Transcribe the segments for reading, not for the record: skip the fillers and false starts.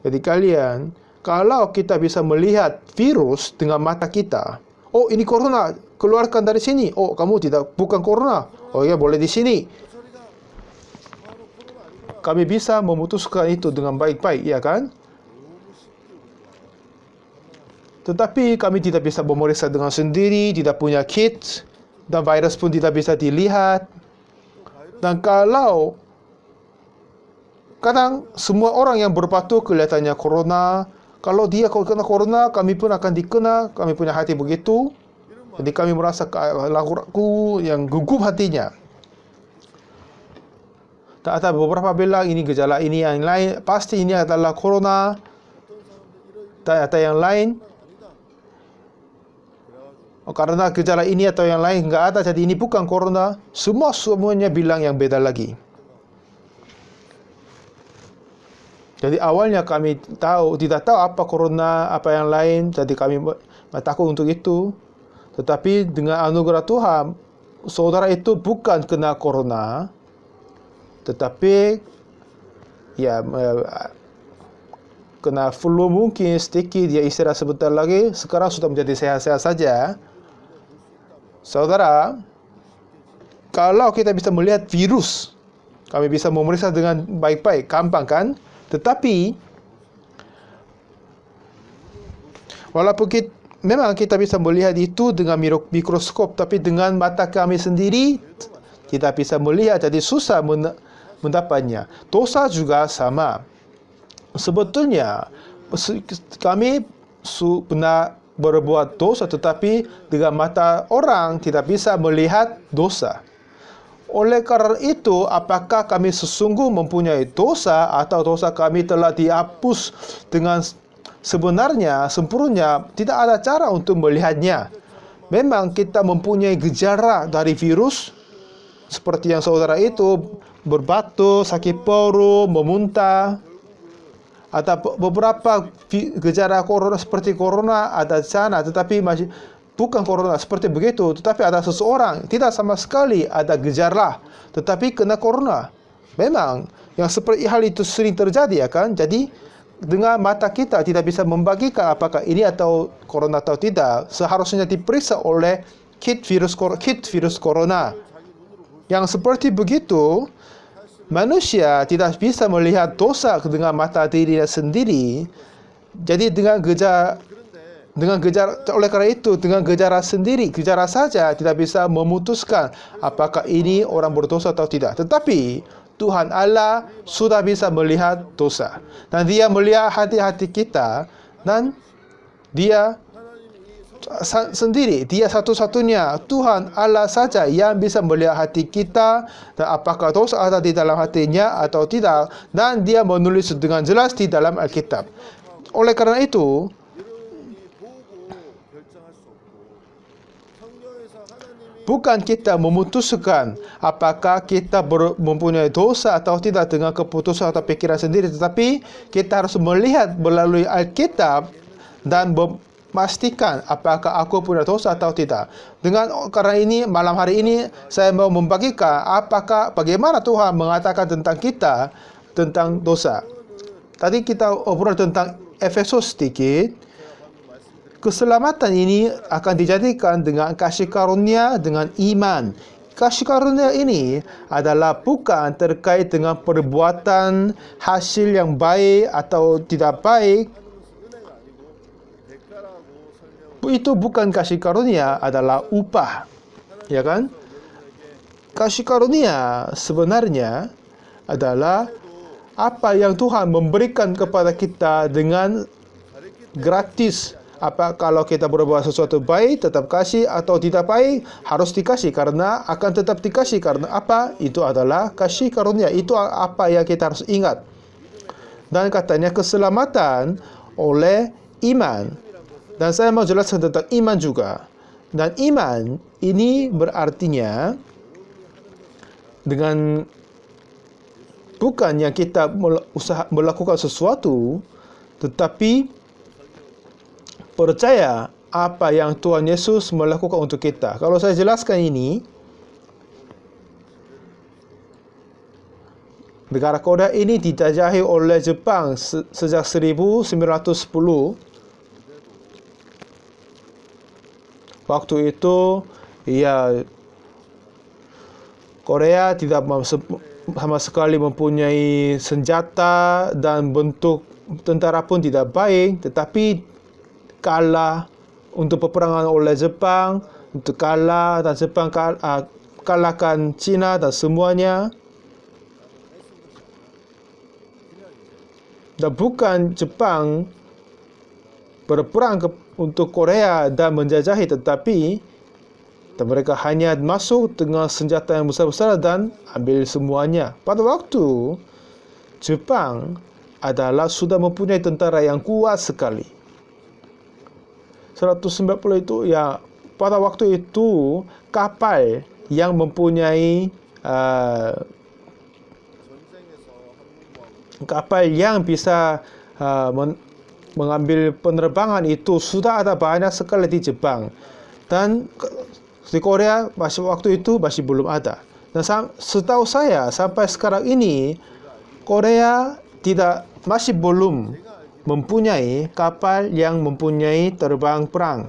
Jadi kalian, kalau kita bisa melihat virus dengan mata kita, oh ini corona, keluarkan dari sini. Oh kamu bukan corona. Oh ya boleh di sini. Kami bisa memutuskan itu dengan baik-baik, ya kan? Tetapi kami tidak bisa memeriksa dengan sendiri, tidak punya kit, dan virus pun tidak bisa dilihat. Dan kalau kadang semua orang yang berpatuh kelihatannya corona, kalau dia kena corona, kami pun akan dikena, kami punya hati begitu. Jadi kami merasa laku yang gugup hatinya. Tak ada beberapa bilang ini gejala ini yang lain, pasti ini adalah corona. Tak ada yang lain. Karena gejala ini atau yang lain enggak ada, jadi ini bukan corona. Semuanya bilang yang beda lagi. Jadi awalnya kami tidak tahu apa corona, apa yang lain, jadi kami takut untuk itu. Tetapi dengan anugerah Tuhan, saudara itu bukan kena corona, tetapi ya kena flu mungkin sedikit, dia istirahat sebentar lagi, sekarang sudah menjadi sehat-sehat saja. Saudara, kalau kita bisa melihat virus, kami bisa memeriksa dengan baik-baik, gampang kan? Tetapi, walaupun memang kita bisa melihat itu dengan mikroskop, tapi dengan mata kami sendiri, tidak bisa melihat, jadi susah mendapatnya. Dosa juga sama. Sebetulnya, kami pernah berbuat dosa, tetapi dengan mata orang tidak bisa melihat dosa. Oleh karena itu, apakah kami sesungguh mempunyai dosa atau dosa kami telah dihapus dengan sebenarnya, sempurna, tidak ada cara untuk melihatnya. Memang kita mempunyai gejala dari virus, seperti yang saudara itu, berbatuk, sakit paru, memuntah. Ada beberapa gejala corona seperti corona ada di sana, tetapi masih bukan corona seperti begitu. Tetapi ada seseorang tidak sama sekali ada gejala, tetapi kena corona. Memang yang seperti hal itu sering terjadi, ya kan? Jadi dengan mata kita tidak bisa membagikan apakah ini atau corona atau tidak. Seharusnya diperiksa oleh kit virus corona. Yang seperti begitu, manusia tidak bisa melihat dosa dengan mata dirinya sendiri. Jadi oleh karena itu, dengan gejala saja tidak bisa memutuskan apakah ini orang berdosa atau tidak. Tetapi Tuhan Allah sudah bisa melihat dosa, dan Dia melihat hati-hati kita, dan Dia sendiri, Dia satu-satunya Tuhan Allah saja yang bisa melihat hati kita dan apakah dosa ada di dalam hatinya atau tidak, dan Dia menulis dengan jelas di dalam Alkitab. Oleh karena itu, bukan kita memutuskan apakah kita mempunyai dosa atau tidak dengan keputusan atau pikiran sendiri, tetapi kita harus melihat melalui Alkitab dan memastikan apakah aku punya dosa atau tidak. Karena ini, malam hari ini saya mau membagikan bagaimana Tuhan mengatakan tentang kita, tentang dosa. Tadi kita obrol tentang Efesus sedikit. Keselamatan ini akan dijadikan dengan kasih karunia, dengan iman. Kasih karunia ini adalah bukan terkait dengan perbuatan hasil yang baik atau tidak baik. Itu bukan kasih karunia, adalah upah, ya kan? Kasih karunia sebenarnya adalah apa yang Tuhan memberikan kepada kita dengan gratis. Kalau kita berbuat sesuatu baik, tetap kasih, atau tidak baik, harus dikasih, karena akan tetap dikasih. Karena apa? Itu adalah kasih karunia. Itu apa yang kita harus ingat. Dan katanya keselamatan oleh iman. Dan saya mau jelaskan tentang iman juga. Dan iman ini berartinya dengan bukan yang kita melakukan sesuatu, tetapi percaya apa yang Tuhan Yesus melakukan untuk kita. Kalau saya jelaskan ini, Negara Korea ini dijajahi oleh Jepang sejak 1910. Waktu itu, Korea tidak sama sekali mempunyai senjata dan bentuk tentara pun tidak baik, tetapi kalah untuk peperangan oleh Jepang, untuk kalah dan Jepang kalahkan China dan semuanya. Dan bukan Jepang berperang untuk Korea dan menjajahi, tetapi mereka hanya masuk dengan senjata yang besar-besar dan ambil semuanya. Pada waktu Jepang sudah mempunyai tentara yang kuat sekali. 190 itu pada waktu itu kapal yang mempunyai kapal yang bisa mengambil penerbangan itu sudah ada banyak sekali di Jepang, dan di Korea waktu itu masih belum ada. Dan setahu saya sampai sekarang ini Korea masih belum mempunyai kapal yang mempunyai terbang perang.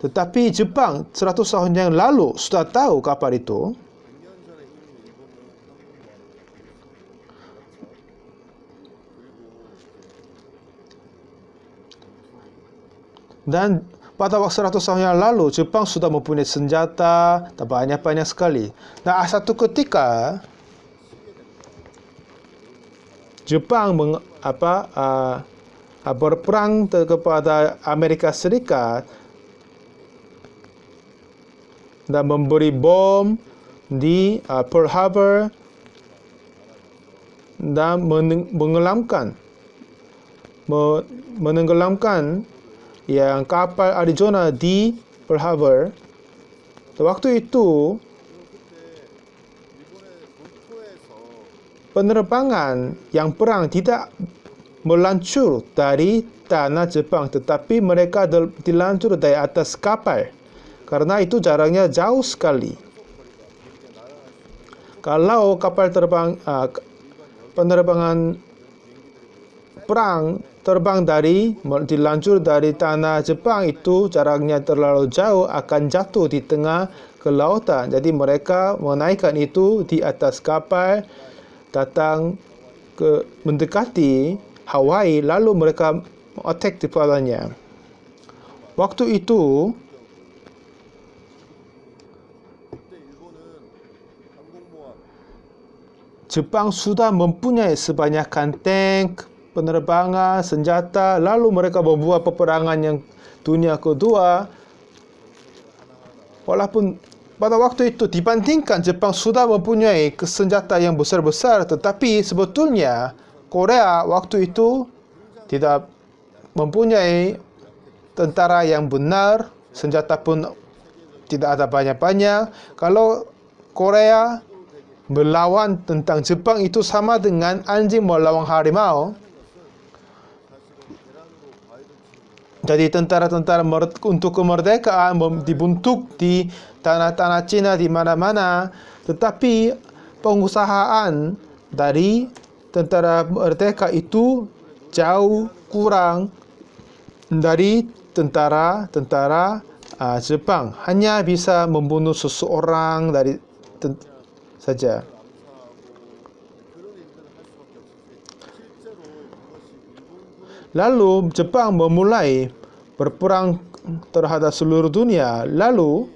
Tetapi Jepang 100 tahun yang lalu sudah tahu kapal itu. Dan pada waktu 100 tahun yang lalu, Jepang sudah mempunyai senjata dan banyak-banyak sekali. Dan satu ketika, Jepang berperang kepada Amerika Serikat dan memberi bom di Pearl Harbor dan menenggelamkan yang kapal Arizona di Pearl Harbor. Waktu itu penerbangan yang perang tidak meluncur dari tanah Jepang, tetapi mereka diluncur dari atas kapal, karena itu jaraknya jauh sekali. Kalau kapal penerbangan perang terbang diluncur dari tanah Jepang, itu jaraknya terlalu jauh, akan jatuh di tengah kelautan. Jadi mereka menaikkan itu di atas kapal, datang mendekati Hawaii, lalu mereka attack di padanya. Waktu itu Jepang sudah mempunyai sebanyak tank, penerbangan, senjata, lalu mereka membuat peperangan yang dunia kedua. Walaupun pada waktu itu dibandingkan Jepang sudah mempunyai senjata yang besar-besar, tetapi sebetulnya Korea waktu itu tidak mempunyai tentara yang benar, senjata pun tidak ada banyak-banyak. Kalau Korea melawan tentang Jepang itu sama dengan anjing melawan harimau. Jadi tentara-tentara untuk kemerdekaan dibentuk di tanah-tanah Cina di mana-mana, tetapi pengusahaan dari tentara merdeka itu jauh kurang dari tentara Jepang. Hanya bisa membunuh seseorang saja. Lalu Jepang memulai berperang terhadap seluruh dunia. Lalu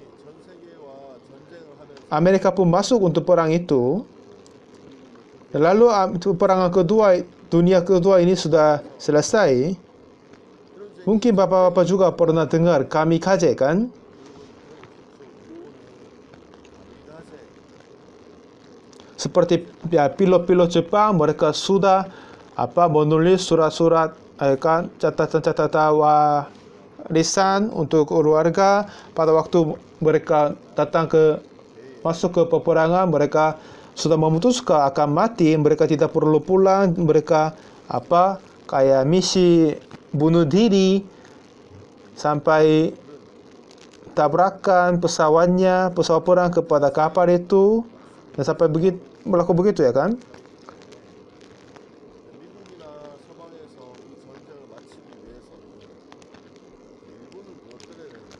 Amerika pun masuk untuk perang itu. Lalu peperangan dunia kedua ini sudah selesai. Mungkin bapak-bapak juga pernah dengar kamikaze, kan? Seperti pilot-pilot Jepang, mereka sudah menulis surat-surat, catatan-catatan warisan untuk keluarga. Pada waktu mereka masuk ke peperangan, mereka sudah memutuskan akan mati, mereka tidak perlu pulang, mereka kayak misi bunuh diri sampai tabrakan pesawat perang kepada kapal itu, dan sampai begitu berlaku begitu ya kan? 미국이나 서방에서 이 전쟁을 마치기 위해서는 일본은 무엇들을 했는데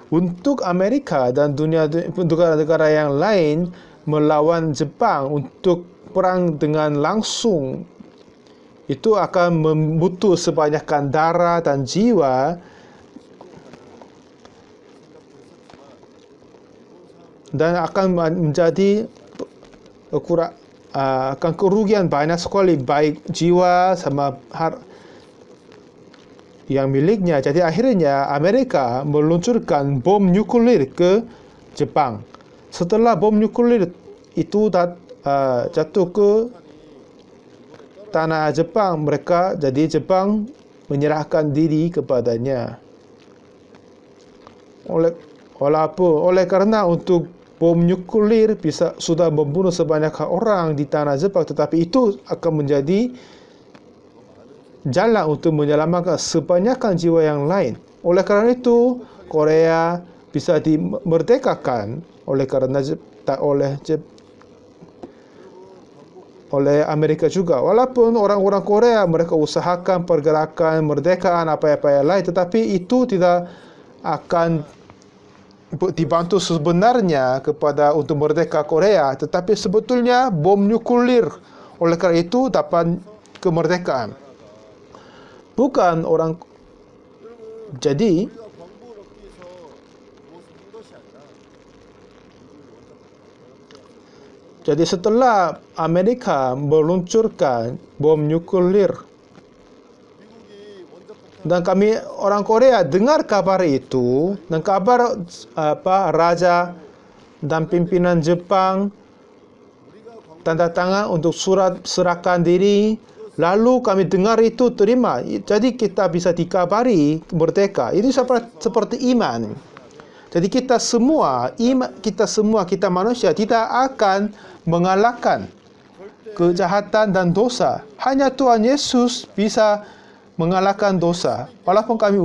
Untuk Amerika dan negara-negara yang lain melawan Jepang untuk perang dengan langsung, itu akan membutuh sebanyakkan darah dan jiwa, dan akan menjadi akan kerugian banyak sekali, baik jiwa sama yang miliknya. Jadi akhirnya Amerika meluncurkan bom nuklir ke Jepang. Setelah bom nuklir itu jatuh ke tanah Jepang, Jepang menyerahkan diri kepadanya. Oleh karena untuk bom nuklir sudah membunuh sebanyak orang di tanah Jepang, tetapi itu akan menjadi jalan untuk menyelamatkan sebanyakan jiwa yang lain. Oleh karena itu, Korea bisa dimerdekakan oleh Amerika juga. Walaupun orang-orang Korea mereka usahakan pergerakan merdekaan apa-apa yang lain, tetapi itu tidak akan dibantu sebenarnya untuk merdeka Korea. Tetapi sebetulnya bom nuklir, oleh karena itu dapat kemerdekaan. Bukan orang. Jadi 우리가 광복을 얻기 위해서 무엇을 한 것이 아니라 Jadi setelah Amerika meluncurkan bom nuklir 미국이 원자폭탄 dan kami orang Korea dengar kabar itu, dan kabar raja dan pimpinan Jepang tanda tangan untuk surat serahkan diri, lalu kami dengar itu terima. Jadi kita bisa dikabari merdeka. Itu seperti iman. Jadi kita manusia tidak akan mengalahkan kejahatan dan dosa. Hanya Tuhan Yesus bisa mengalahkan dosa. Walaupun kami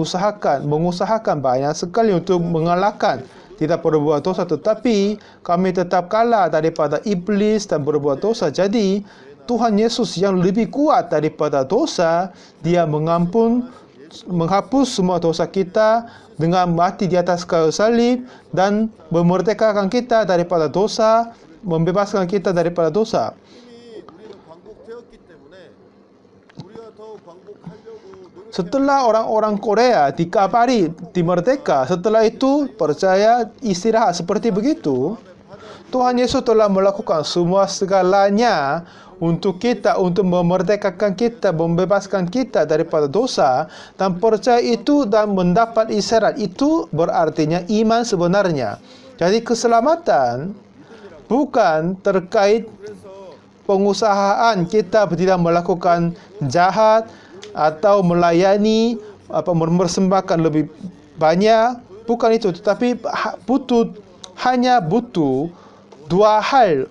mengusahakan banyak sekali untuk mengalahkan, tidak berbuat dosa, tetapi kami tetap kalah daripada iblis dan berbuat dosa. Jadi Tuhan Yesus yang lebih kuat daripada dosa, Dia menghapus semua dosa kita dengan mati di atas kayu salib dan memerdekakan kita daripada dosa, membebaskan kita daripada dosa. 이미 우리는 광복되었기 때문에 우리가 더 광복하려고 노력해야 Setelah orang-orang Korea dikabari dimerdeka, setelah itu percaya istirahat seperti begitu. Tuhan Yesus telah melakukan semua segalanya untuk kita, untuk memerdekakan kita, membebaskan kita daripada dosa, dan percaya itu dan mendapat isyarat itu berartinya iman sebenarnya. Jadi keselamatan bukan terkait pengusahaan kita tidak melakukan jahat atau melayani mempersembahkan lebih banyak, bukan itu, tetapi hanya butuh dua hal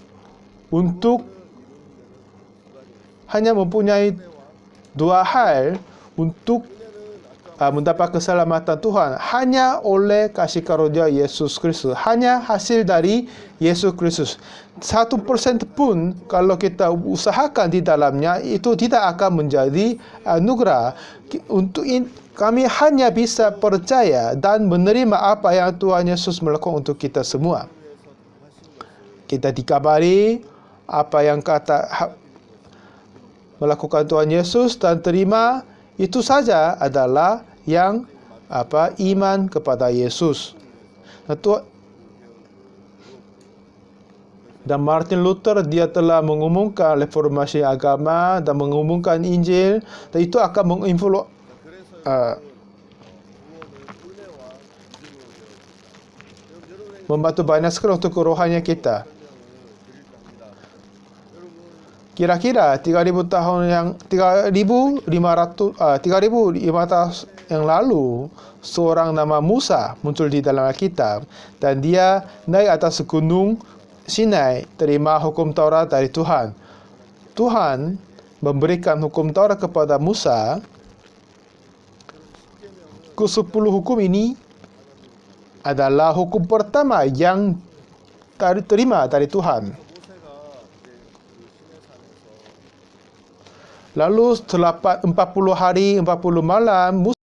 mempunyai dua hal untuk mendapat keselamatan Tuhan, hanya oleh kasih karunia Yesus Kristus, hanya hasil dari Yesus Kristus. 1% pun kalau kita usahakan di dalamnya, itu tidak akan menjadi anugerah. Kami hanya bisa percaya dan menerima apa yang Tuhan Yesus melakukan untuk kita semua. Kita dikabari apa yang melakukan Tuhan Yesus dan terima, itu saja adalah yang iman kepada Yesus. Dan Martin Luther, dia telah mengumumkan reformasi agama dan mengumumkan Injil, dan itu akan membantu banyak sekali untuk kerohanian kita. Kira-kira 3.500 yang lalu, seorang nama Musa muncul di dalam Alkitab, dan dia naik atas gunung Sinai, terima hukum Taurat dari Tuhan. Tuhan memberikan hukum Taurat kepada Musa. Ke-10 hukum ini adalah hukum pertama yang terima dari Tuhan. 모세가 이제 그 시내산에서 Lalu setelah 40 hari, 40 malam,